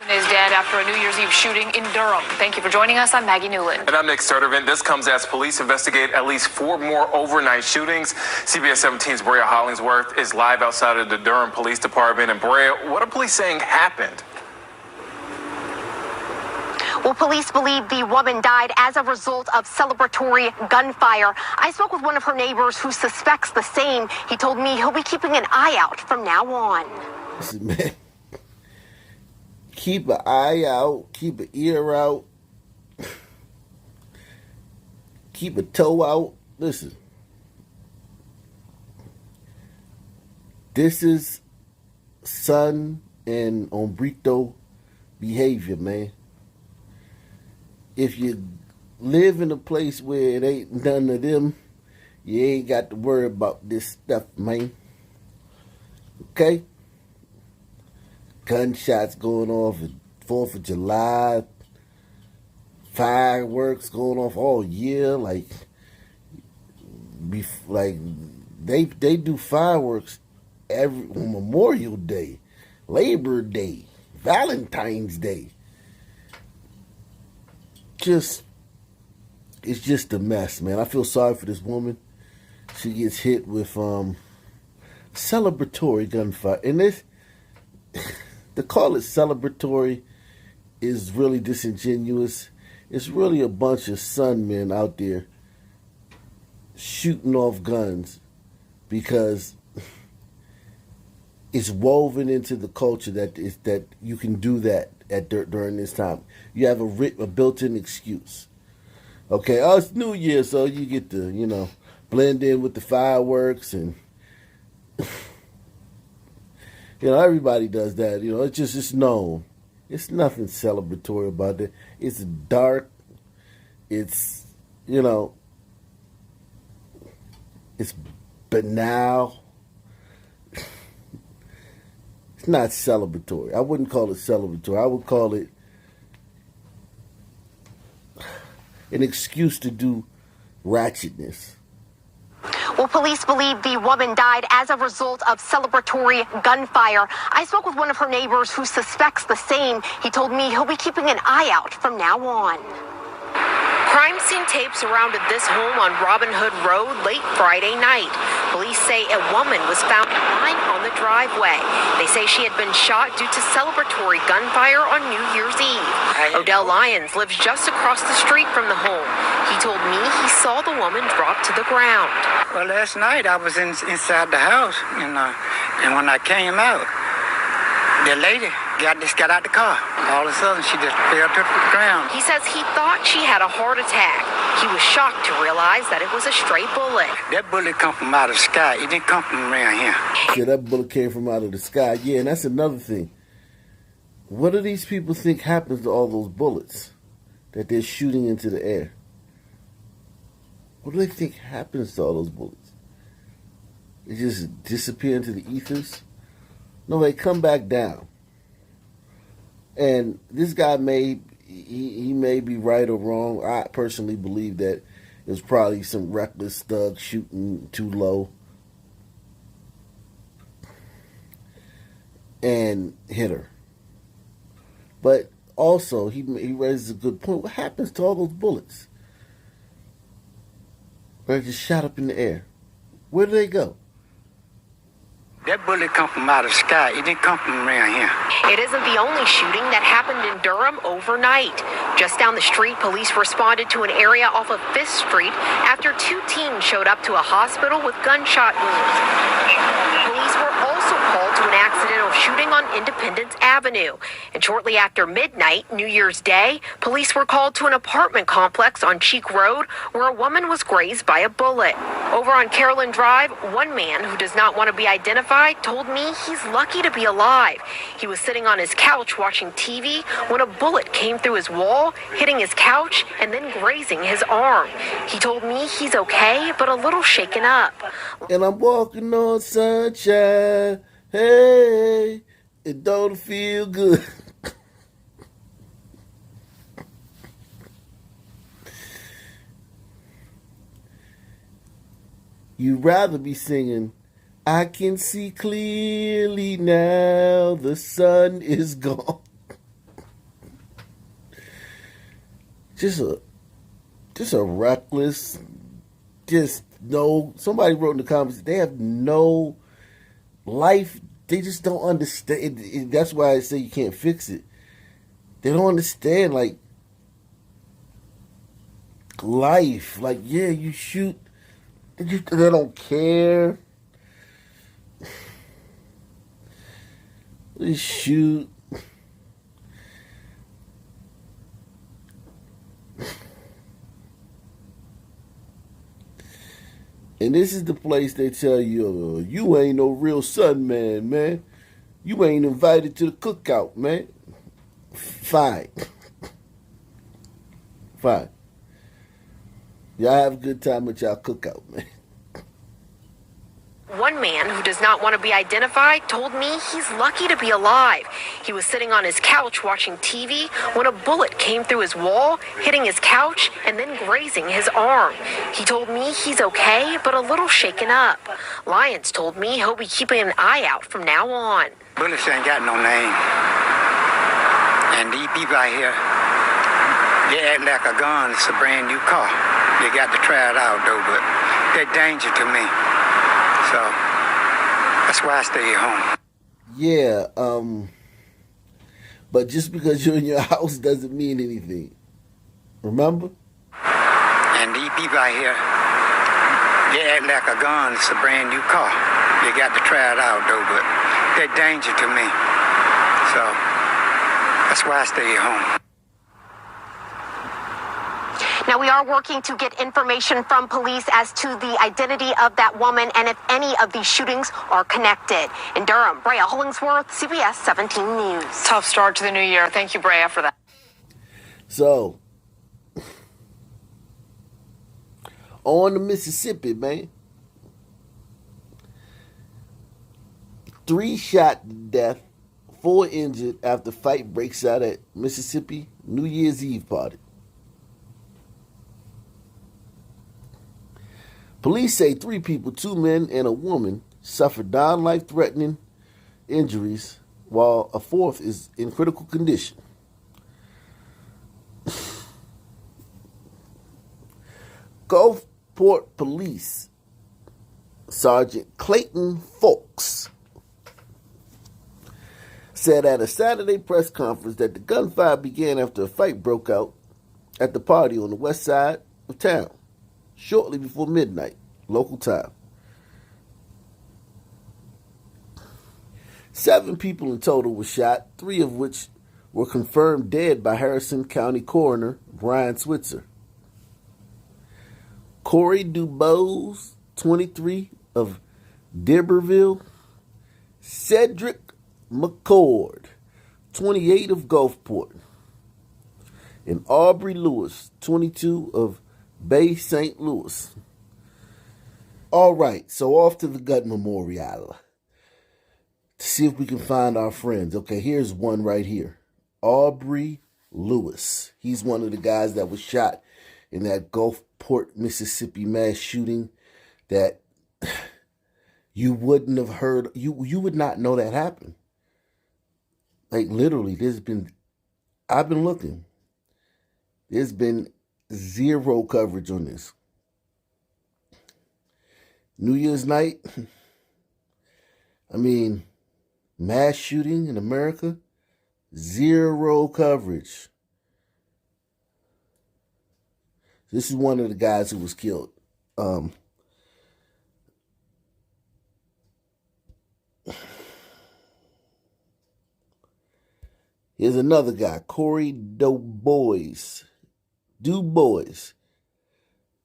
Is dead after a New Year's Eve shooting in Durham. Thank you for joining us. I'm Maggie Newland. And I'm Nick Sturdivant. This comes as police investigate at least 4 more overnight shootings. CBS 17's Brea Hollingsworth is live outside of the Durham Police Department. And Brea, what are police saying happened? Well, police believe the woman died as a result of celebratory gunfire. I spoke with one of her neighbors who suspects the same. He told me he'll be keeping an eye out from now on. Listen, man. Keep an eye out. Keep an ear out. Keep a toe out. Listen. This is son and hombrito behavior, man. If you live in a place where it ain't none of them, you ain't got to worry about this stuff, man. Okay? Gunshots going off at 4th of July. Fireworks going off all year. Like they do fireworks every Memorial Day, Labor Day, Valentine's Day. It's just a mess, man. I feel sorry for this woman. She gets hit with celebratory gunfire. And this, to call it celebratory is really disingenuous. It's really a bunch of sun men out there shooting off guns because it's woven into the culture that you can do that during this time. You have a built-in excuse. Okay, oh, it's New Year, so you get to, blend in with the fireworks and, everybody does that. It's known. It's nothing celebratory about it. It's dark. It's, it's banal. It's not celebratory. I wouldn't call it celebratory. I would call it an excuse to do ratchetness. Well, police believe the woman died as a result of celebratory gunfire. I spoke with one of her neighbors who suspects the same. He told me he'll be keeping an eye out from now on. Crime scene tape surrounded this home on Robin Hood Road late Friday night. Police say a woman was found lying on the driveway. They say she had been shot due to celebratory gunfire on New Year's Eve. Odell Lyons lives just across the street from the home. He told me he saw the woman drop to the ground. Well, last night I was inside the house, and when I came out, the lady got out the car. All of a sudden, she just fell to the ground. He says he thought she had a heart attack. He was shocked to realize that it was a stray bullet. That bullet come from out of the sky. It didn't come from around here. Yeah, that bullet came from out of the sky. Yeah, and that's another thing. What do these people think happens to all those bullets that they're shooting into the air? What do they think happens to all those bullets? They just disappear into the ethers? No, they come back down. And this guy he may be right or wrong. I personally believe that it was probably some reckless thug shooting too low and hit her. But also, he raises a good point. What happens to all those bullets? They're just shot up in the air. Where do they go? That bullet come from out of the sky. It didn't come from around here. It isn't the only shooting that happened in Durham overnight. Just down the street, police responded to an area off of 5th Street after 2 teens showed up to a hospital with gunshot wounds. Police were also called to an accidental shooting on Independence Avenue. And shortly after midnight, New Year's Day, police were called to an apartment complex on Cheek Road where a woman was grazed by a bullet. Over on Carolyn Drive, one man who does not want to be identified told me he's lucky to be alive. He was sitting on his couch watching TV when a bullet came through his wall, hitting his couch, and then grazing his arm. He told me he's okay, but a little shaken up. And I'm walking on sunshine. Hey, it don't feel good. You'd rather be singing, I can see clearly now, the sun is gone. Just a reckless, just no. Somebody wrote in the comments they have no life. They just don't understand. That's why I say you can't fix it. They don't understand like life. Like yeah, you shoot. They don't care. They shoot. And this is the place they tell you, you ain't no real son man, man. You ain't invited to the cookout, man. Fine. Fine. Y'all have a good time at y'all cookout, man. One man who does not want to be identified told me he's lucky to be alive. He was sitting on his couch watching TV when a bullet came through his wall, hitting his couch and then grazing his arm. He told me he's okay, but a little shaken up. Lyons told me he'll be keeping an eye out from now on. Bullets ain't got no name. And these people out here, they act like a gun. It's a brand new car. They got to try it out though, but they're danger to me. So that's why I stay at home. Yeah, but just because you're in your house doesn't mean anything. Remember? And these people out here, they act like a gun. It's a brand new car. They got to try it out though, but they're danger to me. So that's why I stay at home. Now, we are working to get information from police as to the identity of that woman and if any of these shootings are connected. In Durham, Brea Hollingsworth, CBS 17 News. Tough start to the new year. Thank you, Brea, for that. So, on to Mississippi, man. 3 shot to death, 4 injured after fight breaks out at Mississippi New Year's Eve party. Police say 3 people, 2 men and a woman, suffered non-life-threatening injuries, while a 4th is in critical condition. Gulfport Police Sergeant Clayton Folks said at a Saturday press conference that the gunfire began after a fight broke out at the party on the west side of town shortly before midnight, local time. 7 people in total were shot, 3 of which were confirmed dead by Harrison County Coroner Brian Switzer. Corey DuBose, 23, of D'Iberville. Cedric McCord, 28, of Gulfport. And Aubrey Lewis, 22, of Bay St. Louis. All right, so off to the gun memorial to see if we can find our friends. Okay, here's one right here. Aubrey Lewis. He's one of the guys that was shot in that Gulfport, Mississippi mass shooting that you wouldn't have heard. You would not know that happened. Like literally, I've been looking. There's been 0 coverage on this. New Year's night, I mean, mass shooting in America, 0 coverage. This is one of the guys who was killed. Here's another guy, Corey DuBose.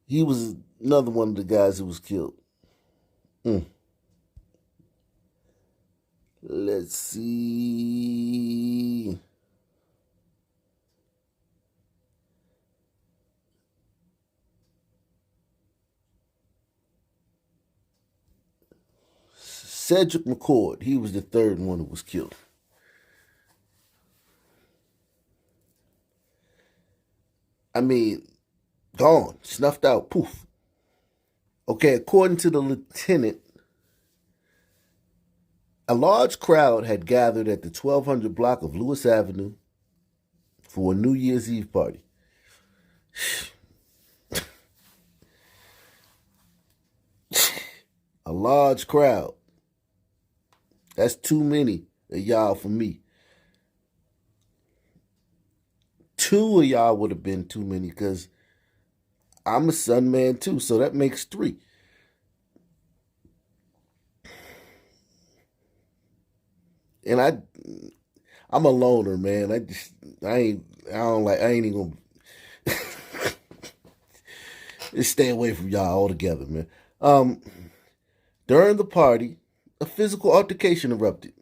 He was another one of the guys who was killed. Let's see. Cedric McCord, he was the 3rd one who was killed. I mean, gone, snuffed out, poof. Okay, according to the lieutenant, a large crowd had gathered at the 1200 block of Lewis Avenue for a New Year's Eve party. A large crowd. That's too many of y'all for me. 2 of y'all would have been too many because I'm a Sun man too, so that makes 3. And I'm a loner, man. I ain't even gonna just stay away from y'all altogether, man. During the party, a physical altercation erupted.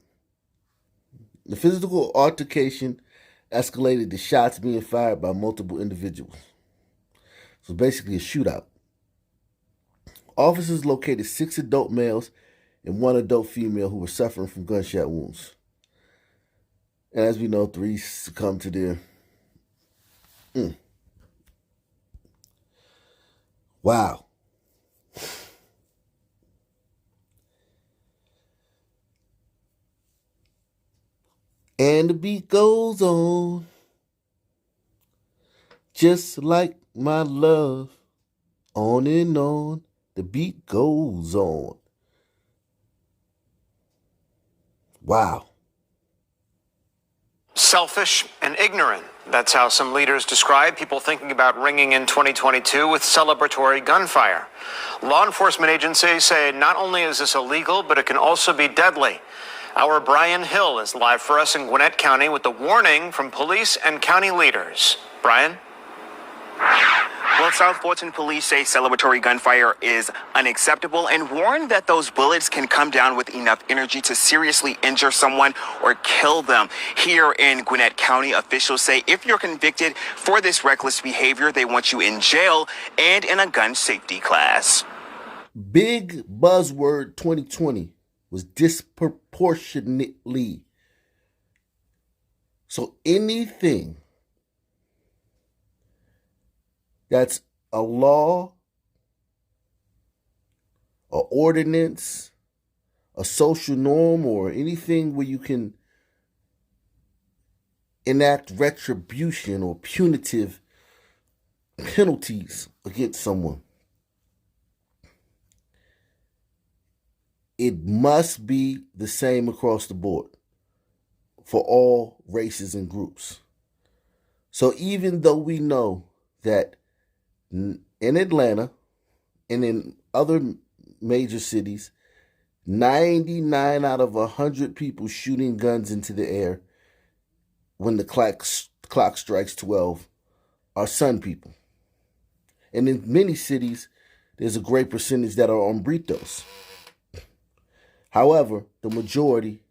The physical altercation escalated to shots being fired by multiple individuals. So basically a shootout. Officers located 6 adult males and 1 adult female who were suffering from gunshot wounds. And as we know, 3 succumbed to their... Wow. And the beat goes on, just like my love, on and on, the beat goes on. Wow. Selfish and ignorant. That's how some leaders describe people thinking about ringing in 2022 with celebratory gunfire. Law enforcement agencies say not only is this illegal, but it can also be deadly. Our Brian Hill is live for us in Gwinnett County with the warning from police and county leaders. Brian? Well, South Fulton police say celebratory gunfire is unacceptable and warn that those bullets can come down with enough energy to seriously injure someone or kill them. Here in Gwinnett County, officials say if you're convicted for this reckless behavior, they want you in jail and in a gun safety class. Big buzzword 2020 was disproportionately. So anything that's a law, a ordinance, a social norm, or anything where you can enact retribution or punitive penalties against someone, it must be the same across the board for all races and groups. So even though we know that in Atlanta and in other major cities, 99 out of 100 people shooting guns into the air when the clock strikes 12 are Sun people. And in many cities, there's a great percentage that are hombretos. However, the majority,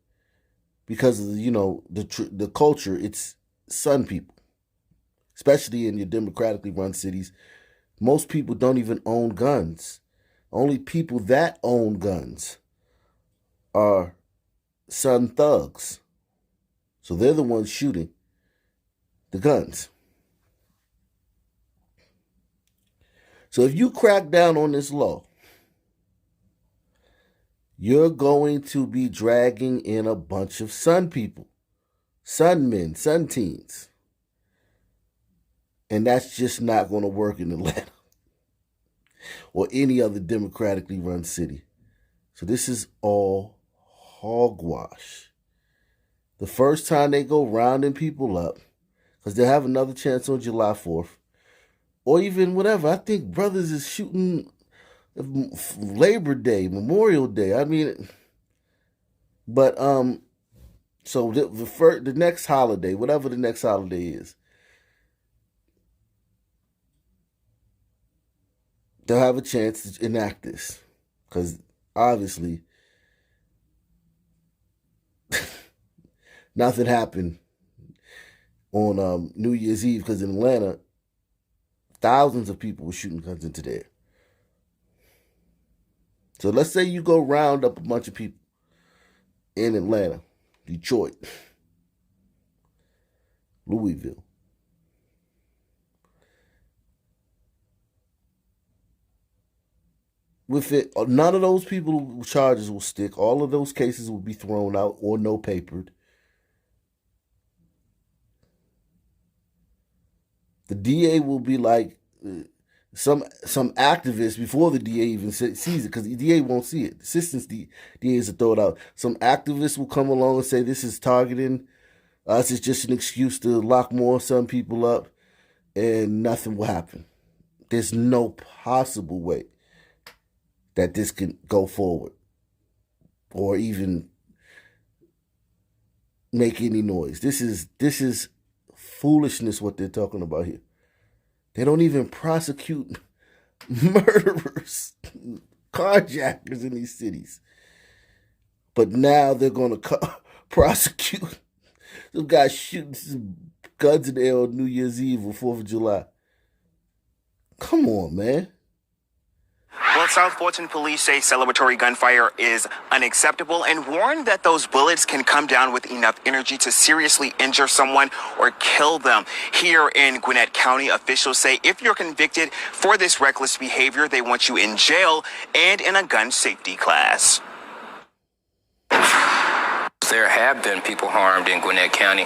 because of the culture, it's Sun people, especially in your democratically run cities. Most people don't even own guns. Only people that own guns are Sun thugs. So they're the ones shooting the guns. So if you crack down on this law, you're going to be dragging in a bunch of Sun people, Sun men, Sun teens. And that's just not going to work in Atlanta or any other democratically run city. So this is all hogwash. The first time they go rounding people up, because they'll have another chance on July 4th, or even whatever. I think brothers is shooting Labor Day, Memorial Day. I mean, but so the next holiday, whatever the next holiday is, they'll have a chance to enact this, because obviously nothing happened on New Year's Eve, because in Atlanta, thousands of people were shooting guns into the air. So let's say you go round up a bunch of people in Atlanta, Detroit, Louisville. With it, none of those people charges will stick. All of those cases will be thrown out or no papered. The DA will be like some activists before the DA even sees it, because the DA won't see it. Assistants DAs will throw it out. Some activists will come along and say this is targeting us. It's just an excuse to lock more some people up, and nothing will happen. There's no possible way that this can go forward or even make any noise. This is foolishness what they're talking about here. They don't even prosecute murderers, carjackers in these cities. But now they're going to prosecute some guy shooting some guns in the air on New Year's Eve or 4th of July. Come on, man. Well, South Fulton police say celebratory gunfire is unacceptable and warn that those bullets can come down with enough energy to seriously injure someone or kill them. Here in Gwinnett County, officials say if you're convicted for this reckless behavior, they want you in jail and in a gun safety class. There have been people harmed in Gwinnett County,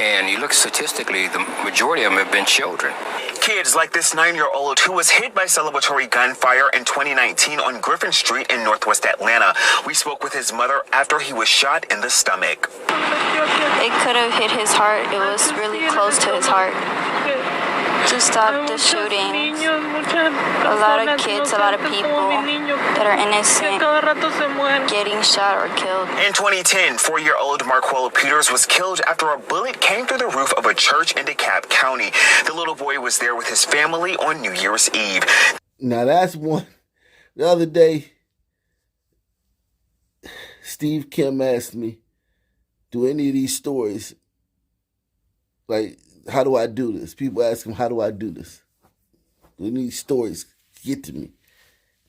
and you look statistically, the majority of them have been children. Kids like this 9-year-old who was hit by celebratory gunfire in 2019 on Griffin Street in Northwest Atlanta. We spoke with his mother after he was shot in the stomach. It could have hit his heart. It was really close to his heart. To stop the shootings, a lot of kids, a lot of people that are innocent getting shot or killed. In 2010, 4-year-old Marquell Peters was killed after a bullet came through the roof of a church in DeKalb County. The little boy was there with his family on New Year's Eve. Now that's one. The other day, Steve Kim asked me, do any of these stories, like, how do I do this? People ask him, how do I do this? Do any of these stories get to me?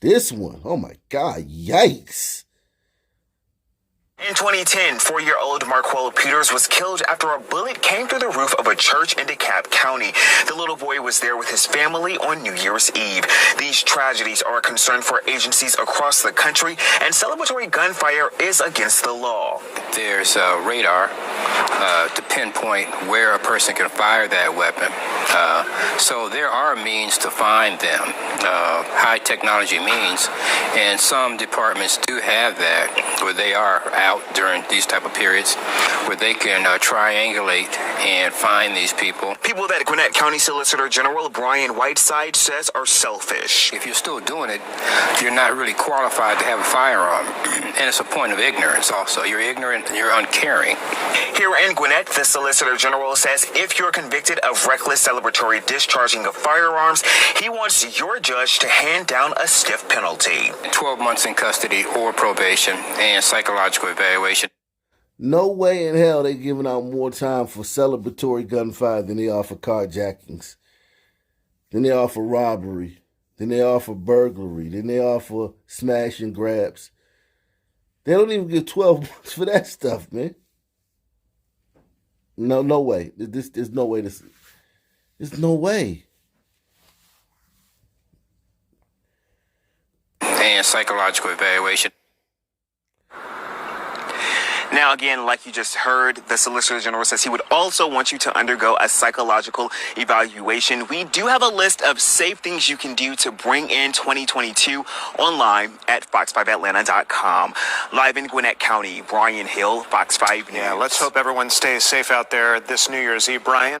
This one, oh my God, yikes. In 2010, 4-year-old Marquell Peters was killed after a bullet came through the roof of a church in DeKalb County. The little boy was there with his family on New Year's Eve. These tragedies are a concern for agencies across the country, and celebratory gunfire is against the law. There's a radar to pinpoint where a person can fire that weapon. So there are means to find them, high technology means, and some departments do have that, where they are out during these type of periods, where they can triangulate and find these people. People that Gwinnett County Solicitor General Brian Whiteside says are selfish. If you're still doing it, you're not really qualified to have a firearm, and it's a point of ignorance also. You're ignorant and you're uncaring. Here in Gwinnett, the Solicitor General says if you're convicted of reckless celebratory discharging of firearms, he wants your judge to hand down a stiff penalty. 12 months in custody or probation and psychological evaluation. No way in hell they giving out more time for celebratory gunfire than they are for carjackings, than they are for robbery, than they are for burglary, than they are for smash and grabs. They don't even get 12 months for that stuff, man. No way. There's no way. There's no way. And psychological evaluation. Now, again, like you just heard, the Solicitor General says he would also want you to undergo a psychological evaluation. We do have a list of safe things you can do to bring in 2022 online at fox5atlanta.com. Live in Gwinnett County, Brian Hill, Fox 5 News. Yeah, let's hope everyone stays safe out there this New Year's Eve, Brian.